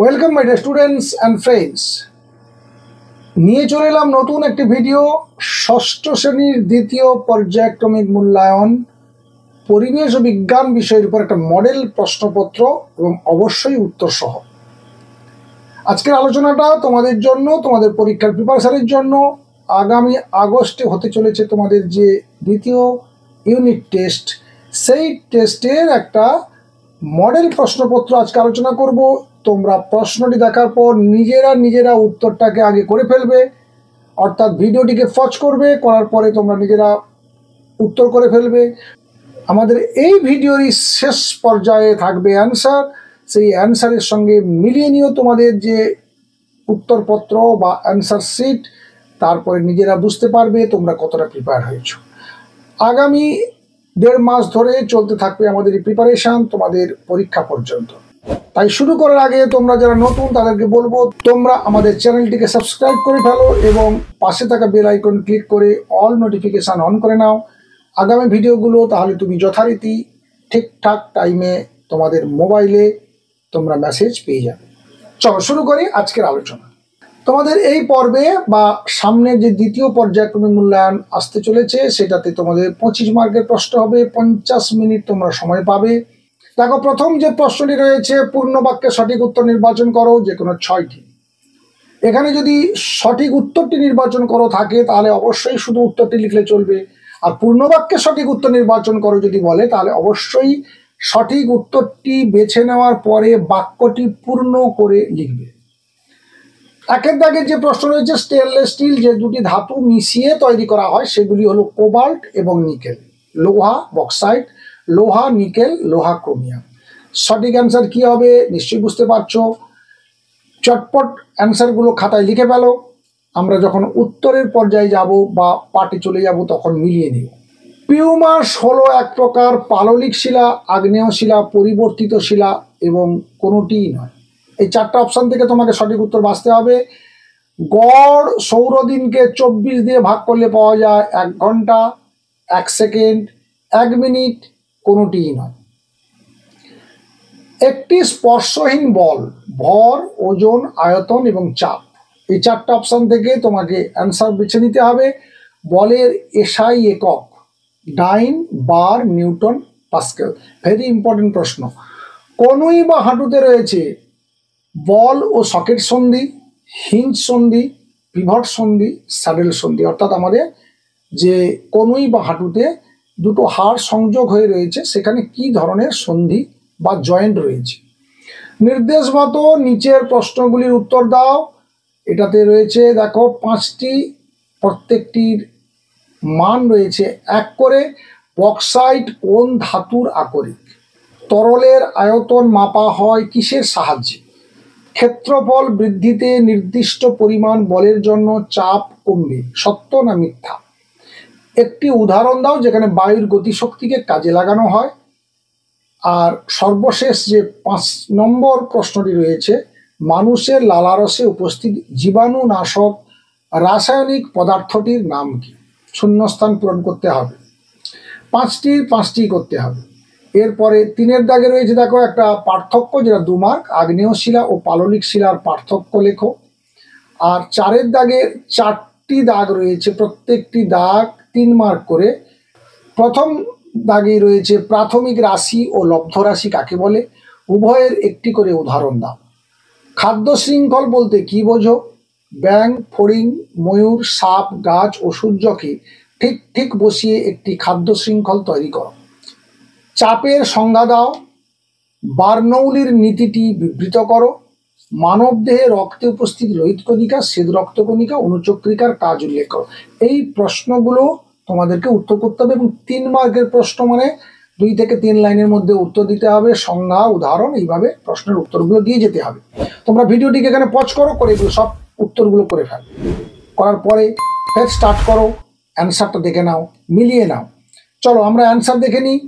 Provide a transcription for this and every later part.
Welcome my dear students and friends. নিয়ে চলে এলাম নতুন একটি ভিডিও। ষষ্ঠ শ্রেণীর দ্বিতীয় পর্যায়ক্রমিক মূল্যায়ন পরিবেশ ও বিজ্ঞান বিষয়ের উপর একটা মডেল প্রশ্নপত্র এবং অবশ্যই উত্তর সহ। আজকের আলোচনাটা তোমাদের জন্য, তোমাদের পরীক্ষার প্রিপারেশনের জন্য। আগামী আগস্টে হতে চলেছে তোমাদের যে দ্বিতীয় ইউনিট টেস্ট, সেই টেস্টের একটা মডেল প্রশ্নপত্র আজকে আলোচনা করব। তোমরা প্রশ্নটি দেখার পর নিজেরা উত্তরটাকে আগে করে ফেলবে, অর্থাৎ ভিডিওটিকে পজ করবে, করার পরে তোমরা নিজেরা উত্তর করে ফেলবে। আমাদের এই ভিডিওরই শেষ পর্যায়ে থাকবে অ্যান্সার। সেই অ্যান্সারের সঙ্গে মিলিয়ে নিও তোমাদের যে উত্তরপত্র বা অ্যান্সার শিট, তারপরে নিজেরা বুঝতে পারবে তোমরা কতটা প্রিপেয়ার হয়েছো। আগামী 1.5 মাস ধরে চলতে থাকবে আমাদের এই প্রিপারেশন তোমাদের পরীক্ষা পর্যন্ত। তাই শুরু করার আগে তোমরা যারা নতুন তাদেরকে বলবো, তোমরা আমাদের চ্যানেলটিকে সাবস্ক্রাইব করে ফেলো এবং পাশে থাকা বেল আইকন ক্লিক করে অল নোটিফিকেশান অন করে নাও আগামী ভিডিওগুলো। তাহলে তুমি যথারীতি ঠিকঠাক টাইমে তোমাদের মোবাইলে তোমরা মেসেজ পেয়ে যাবে। চলো শুরু করি আজকের আলোচনা। তোমাদের এই পর্বে বা সামনের যে দ্বিতীয় পর্যায়ক্রমিক মূল্যায়ন আসতে চলেছে, সেটাতে তোমাদের 25 মার্কের প্রশ্ন হবে। 50 মিনিট তোমরা সময় পাবে। দেখো, প্রথম যে প্রশ্নটি রয়েছে, পূর্ণ বাক্যে সঠিক উত্তর নির্বাচন করো, যে কোনো 6টি। এখানে যদি সঠিক উত্তরটি নির্বাচন করো থাকে, তাহলে অবশ্যই শুধু উত্তরটি লিখলে চলবে। আর পূর্ণ বাক্যে সঠিক উত্তর নির্বাচন করো যদি বলে, তাহলে অবশ্যই সঠিক উত্তরটি বেছে নেওয়ার পরে বাক্যটি পূর্ণ করে লিখবে। একের দাগের যে প্রশ্ন রয়েছে, স্টেনলেস স্টিল যে দুটি ধাতু মিশিয়ে তৈরি করা হয় সেগুলি হলো কোবাল্ট এবং নিকেল। লোহা বক্সাইট, লোহা নিকেল, লোহা ক্রোমিয়াম। সঠিক অ্যান্সার কি হবে নিশ্চয়ই বুঝতে পারছো। চটপট অ্যান্সারগুলো খাতায় লিখে ফেলো। আমরা যখন উত্তরের পর্যায়ে যাব বা পাঠে চলে যাব তখন মিলিয়ে নিব। পিউমাস হলো এক প্রকার পাললিক শিলা, আগ্নেয় শিলা, পরিবর্তিত শিলা এবং কোনোটিই নয়। এই 4টা অপশান থেকে তোমাকে সঠিক উত্তর বাছতে হবে। গড় সৌরদিনকে 24 দিয়ে ভাগ করলে পাওয়া যায় 1 ঘন্টা, 1 সেকেন্ড, 1 মিনিট, কোনোটিই নয়। একটি স্পর্শহীন বল, ভর, ওজন, আয়তন এবং চাপ। এই 4টা অপশান থেকে তোমাকে অ্যান্সার বেছে নিতে হবে। বলের এসআই একক ডাইন, বার, নিউটন, পাস্কেল। ভেরি ইম্পর্টেন্ট প্রশ্ন। কনুই বা হাঁটুতে রয়েছে বল ও সকেট সন্ধি, হিঞ্জ সন্ধি, পিভট সন্ধি, স্যাডেল সন্ধি। অর্থাৎ আমাদের যে কনুই বা হাঁটুতে দুটো হাড় সংযোগ হয়ে রয়েছে, সেখানে কি ধরনের সন্ধি বা জয়েন্ট রয়েছে। নির্দেশ মতো নিচের প্রশ্নগুলির উত্তর দাও। এটাতে রয়েছে দেখো 5টি, প্রত্যেকটির মান রয়েছে 1 করে। বক্সাইট কোন ধাতুর আকরিক? তরলের আয়তন মাপা হয় কিসের সাহায্যে? ক্ষেত্রফল বৃদ্ধিতে নির্দিষ্ট পরিমাণ বলের জন্য চাপ কমবে, সত্য না মিথ্যা? একটি উদাহরণ দাও যেখানে বায়ুর গতিশক্তিকে কাজে লাগানো হয়। আর সর্বশেষ যে 5 নম্বর প্রশ্নটি রয়েছে, মানুষের লালারসে উপস্থিত জীবাণুনাশক রাসায়নিক পদার্থটির নাম কি? শূন্যস্থান পূরণ করতে হবে। 5টি করতে হবে। এরপরে 3-এর দাগে রয়েছে দেখো একটা পার্থক্য, যেটা 2 মার্ক, আগ্নেয় শিলা ও পাললিক শিলার পার্থক্য লেখো। আর 4-এর দাগে 4টি দাগ রয়েছে, প্রত্যেকটি দাগ 3 মার্ক করে। প্রথম দাগে রয়েছে প্রাথমিক রাশি ও লব্ধ রাশি কাকে বলে? উভয়ের একটি করে উদাহরণ দাও। খাদ্য শৃঙ্খল বলতে কি বোঝো? ব্যাঙ, ফড়িং, ময়ূর, সাপ, গাছ ও সূর্যকে ঠিক ঠিক বসিয়ে একটি খাদ্য শৃঙ্খল তৈরি করো। চাপের সংজ্ঞা দাও। বার্নৌলির নীতিটি বিবৃত করো। মানবদেহে রক্তে উপস্থিত লোহিত কণিকা, শ্বেত রক্তকণিকা, অনুচক্রিকার কাজ উল্লেখ করো। এই প্রশ্নগুলো তোমাদেরকে উত্তর করতে হবে এবং 3 মার্কের প্রশ্ন, মানে 2 থেকে 3 লাইনের মধ্যে উত্তর দিতে হবে। সংজ্ঞা, উদাহরণ, এইভাবে প্রশ্নের উত্তরগুলো দিয়ে যেতে হবে। তোমরা ভিডিওটিকে এখানে পজ করো, করে এগুলো সব উত্তরগুলো করে ফেলো। করার পরে ফের স্টার্ট করো, অ্যান্সারটা দেখে নাও, মিলিয়ে নাও। চলো আমরা অ্যান্সার দেখে নিই।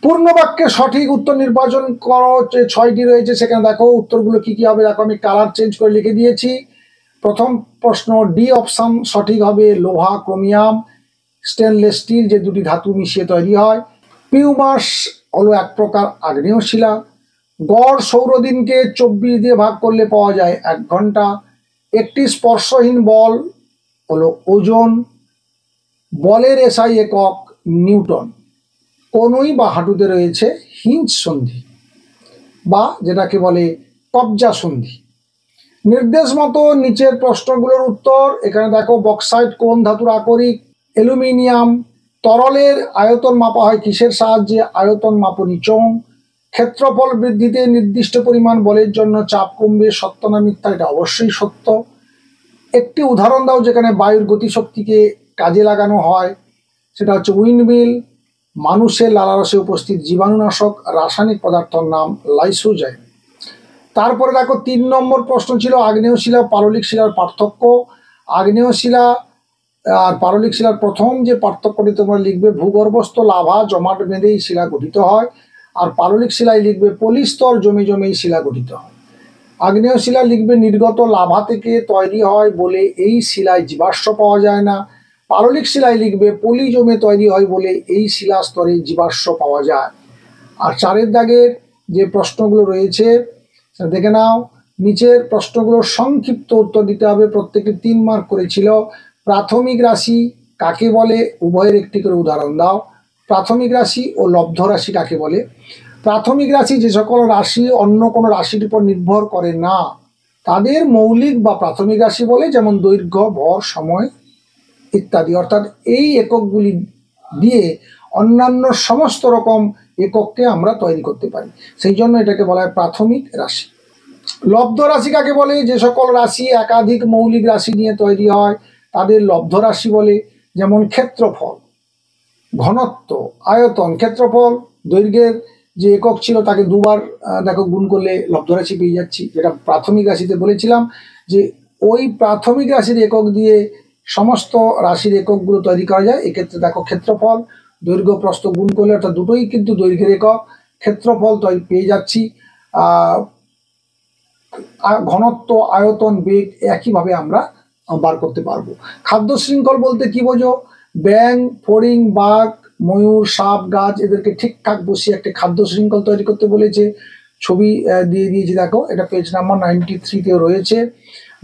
পূর্ণ বাক্যে সঠিক উত্তর নির্বাচন করো, যে 6টি রয়েছে সেখানে দেখো উত্তরগুলো কি কি হবে। দেখো আমি কালার চেঞ্জ করে লিখে দিয়েছি। প্রথম প্রশ্ন ডি অপশান সঠিক হবে, লোহা ক্রোমিয়াম স্টেনলেস স্টিল যে দুটি ধাতু মিশিয়ে তৈরি হয়। পিউমাস হলো এক প্রকার আগ্নেয় শিলা। গড় সৌরদিনকে 24 দিয়ে ভাগ করলে পাওয়া যায় 1 ঘন্টা। একটি স্পর্শহীন বল হলো ওজন। বলের এসআই একক নিউটন। কোনই বা হাঁটুতে রয়েছে হিঞ্জ সন্ধি বা যেটাকে বলে কবজা সন্ধি। নির্দেশ মতো নিচের প্রশ্নগুলোর উত্তর। এখানে দেখো, বক্সাইট কোন ধাতুর আকরিক? অ্যালুমিনিয়াম। তরলের আয়তন মাপা হয় কিসের সাহায্যে? আয়তন মাপনী চোঙ। ক্ষেত্রফল বৃদ্ধিতে নির্দিষ্ট পরিমাণ বলের জন্য চাপ কমবে, সত্য না মিথ্যা? এটা অবশ্যই সত্য। একটি উদাহরণ দাও যেখানে বায়ুর গতিশক্তিকে কাজে লাগানো হয়। সেটা হচ্ছে উইন্ডমিল। মানুষের লালারসে উপস্থিত জীবাণুনাশক রাসায়নিক পদার্থের নাম লাইসোজাইম। তারপরে দেখো 3 নম্বর প্রশ্ন ছিল আগ্নেয় শিলা পাললিক শিলার পার্থক্য। আগ্নেয় শিলা আর পাললিক শিলার প্রথম যে পার্থক্যটি তোমরা লিখবে, ভূগর্ভস্থ লাভা জমাট বেঁধেই শিলা গঠিত হয়, আর পাললিক শিলায় লিখবে পলিস্তর জমে জমেই শিলা গঠিত হয়। আগ্নেয় শিলা লিখবে নির্গত লাভা থেকে তৈরি হয় বলে এই শিলায় জীবাশ্ম পাওয়া যায় না। পাললিক শিলায় লিখবে পলি জমে তৈরি হয় বলে এই শিলা স্তরে জীবাশ্ম পাওয়া যায়। আর 4 দাগের যে প্রশ্নগুলো রয়েছে দেখে নাও। নিচের প্রশ্নগুলোর সংক্ষিপ্ত উত্তর দিতে হবে। প্রত্যেকে 3 মার্ক করেছিল। প্রাথমিক রাশি কাকে বলে? উভয়ের একটি করে উদাহরণ দাও। প্রাথমিক রাশি ও লব্ধ রাশি কাকে বলে? প্রাথমিক রাশি যে সকল রাশি অন্য কোনো রাশির উপর নির্ভর করে না তাদের মৌলিক বা প্রাথমিক রাশি বলে, যেমন দৈর্ঘ্য, ভর, সময় ইত্যাদি। অর্থাৎ এই এককগুলি দিয়ে অন্যান্য সমস্ত রকম একককে আমরা তৈরি করতে পারি, সেই জন্য এটাকে বলা হয় প্রাথমিক রাশি। লব্ধ রাশি কাকে বলে? যে সকল রাশি একাধিক মৌলিক রাশি নিয়ে তৈরি হয় তাদের লব্ধ রাশি বলে, যেমন ক্ষেত্রফল, ঘনত্ব, আয়তন। ক্ষেত্রফল দৈর্ঘ্যের যে একক ছিল তাকে 2 বার দেখো গুণ করলে লব্ধ রাশি পেয়ে যাচ্ছি, যেটা প্রাথমিক রাশিতে বলেছিলাম যে ওই প্রাথমিক রাশির একক দিয়ে সমস্ত রাশির এককগুলো তৈরি করা যায়। এক্ষেত্রে দেখো ক্ষেত্রফল, দৈর্ঘ্য প্রস্থ গুণ করলে, অর্থাৎ দুটোই কিন্তু দৈর্ঘ্যের একক, ক্ষেত্রফল তৈরি পেয়ে যাচ্ছি। ঘনত্ব, আয়তন, বেগ একইভাবে আমরা বার করতে পারবো। খাদ্য শৃঙ্খল বলতে কি বোঝো? ব্যাং, ফড়িং, বাঘ, ময়ূর, সাপ, গাছ এদেরকে ঠিকঠাক বসিয়ে একটা খাদ্য শৃঙ্খল তৈরি করতে বলেছে। ছবি দিয়ে দিয়েছি দেখো, এটা পেজ নাম্বার 93-তে রয়েছে।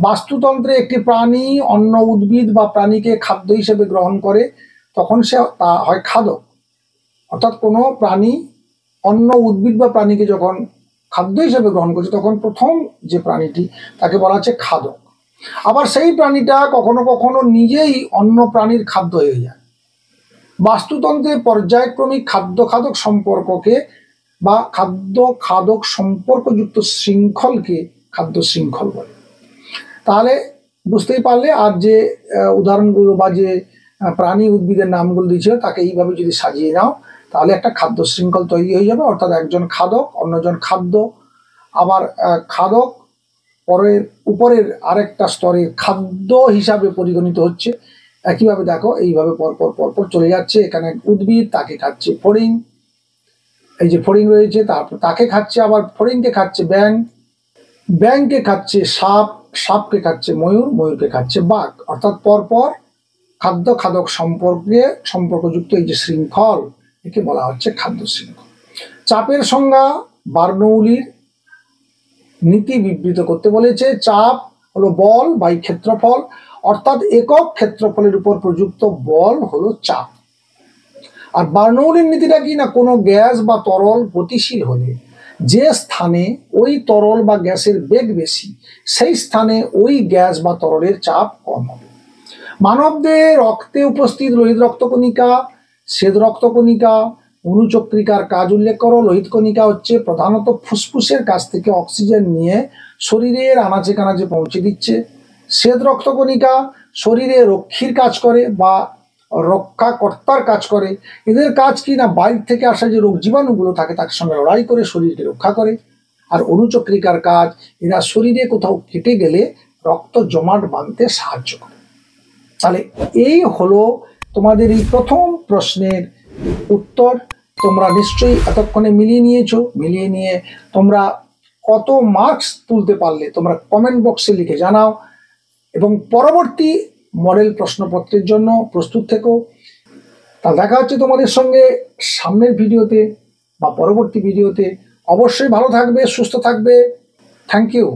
বাস্তুতন্ত্রে একটি প্রাণী অন্য উদ্ভিদ বা প্রাণীকে খাদ্য হিসেবে গ্রহণ করে তখন সে তা হয় খাদক। অর্থাৎ কোনো প্রাণী অন্য উদ্ভিদ বা প্রাণীকে যখন খাদ্য হিসেবে গ্রহণ করছে তখন প্রথম যে প্রাণীটি তাকে বলা হচ্ছে খাদক। আবার সেই প্রাণীটা কখনো কখনো নিজেই অন্য প্রাণীর খাদ্য হয়ে যায়। বাস্তুতন্ত্রে পর্যায়ক্রমিক খাদ্য খাদক সম্পর্ককে বা খাদ্য খাদক সম্পর্কযুক্ত শৃঙ্খলকে খাদ্য শৃঙ্খল বলে। তাহলে বুঝতেই পারলে। আর যে উদাহরণগুলো বা যে প্রাণী উদ্ভিদের নামগুলো দিয়েছিল তাকে এইভাবে যদি সাজিয়ে নাও তাহলে একটা খাদ্য শৃঙ্খল তৈরি হয়ে যাবে। অর্থাৎ একজন খাদক, অন্যজন খাদ্য। আবার খাদক পরের উপরের আরেকটা স্তরের খাদ্য হিসাবে পরিগণিত হচ্ছে। একইভাবে দেখো এইভাবে পরপর পরপর চলে যাচ্ছে। এখানে উদ্ভিদ, তাকে খাচ্ছে ফড়িং, এই যে ফড়িং রয়েছে, তারপর তাকে খাচ্ছে, আবার ফড়িংকে খাচ্ছে ব্যাং, ব্যাংকে খাচ্ছে সাপ, সাপকে খাচ্ছে ময়ূর, ময়ূরকে খাচ্ছে বাঘ। অর্থাৎ পরপর খাদ্য খাদক সম্পর্কযুক্ত এই যে শৃঙ্খল, একে বলা হচ্ছে খাদ্য শৃঙ্খল। চাপের সংজ্ঞা বার্নৌলির নীতি বিবৃত করতে বলেছে। চাপ হলো বল বাই ক্ষেত্রফল, অর্থাৎ একক ক্ষেত্রফলের উপর প্রযুক্ত বল হলো চাপ। আর বার্নৌলির নীতিটা কি না, কোনো গ্যাস বা তরল গতিশীল হলে যে স্থানে ওই তরল বা গ্যাসের বেগ বেশি সেই স্থানে ওই গ্যাস বা তরলের চাপ কম হবে। মানবদেহে রক্তে উপস্থিত লোহিত রক্তকণিকা, শ্বেত রক্তকণিকা, অনুচক্রিকার কাজ উল্লেখ করো। লোহিত কণিকা হচ্ছে প্রধানত ফুসফুসের কাছ থেকে অক্সিজেন নিয়ে শরীরের আনাচে কানাচে পৌঁছে দিচ্ছে। শ্বেত রক্তকণিকা শরীরে রক্ষীর কাজ করে বা রক্ষাকর্তার কাজ করে। এদের কাজ কি না, বাইরে থেকে আসা যে রোগ জীবাণুগুলো থাকে তার সঙ্গে লড়াই করে শরীরকে রক্ষা করে। আর অনুচক্রিকার কাজ, এরা শরীরে কোথাও কেটে গেলে রক্ত জমাট বাঁধতে সাহায্য করে। তাহলে এই হলো তোমাদের এই প্রথম প্রশ্নের উত্তর। তোমরা নিশ্চয়ই এতক্ষণে মিলিয়ে নিয়েছো। মিলিয়ে নিয়ে তোমরা কত মার্কস তুলতে পারলে তোমরা কমেন্ট বক্সে লিখে জানাও, এবং পরবর্তী মডেল প্রশ্নপত্রের জন্য প্রস্তুত থেকো। তা দেখা হচ্ছে তোমাদের সঙ্গে সামনের ভিডিওতে বা পরবর্তী ভিডিওতে। অবশ্যই ভালো থাকবে, সুস্থ থাকবে। Thank you.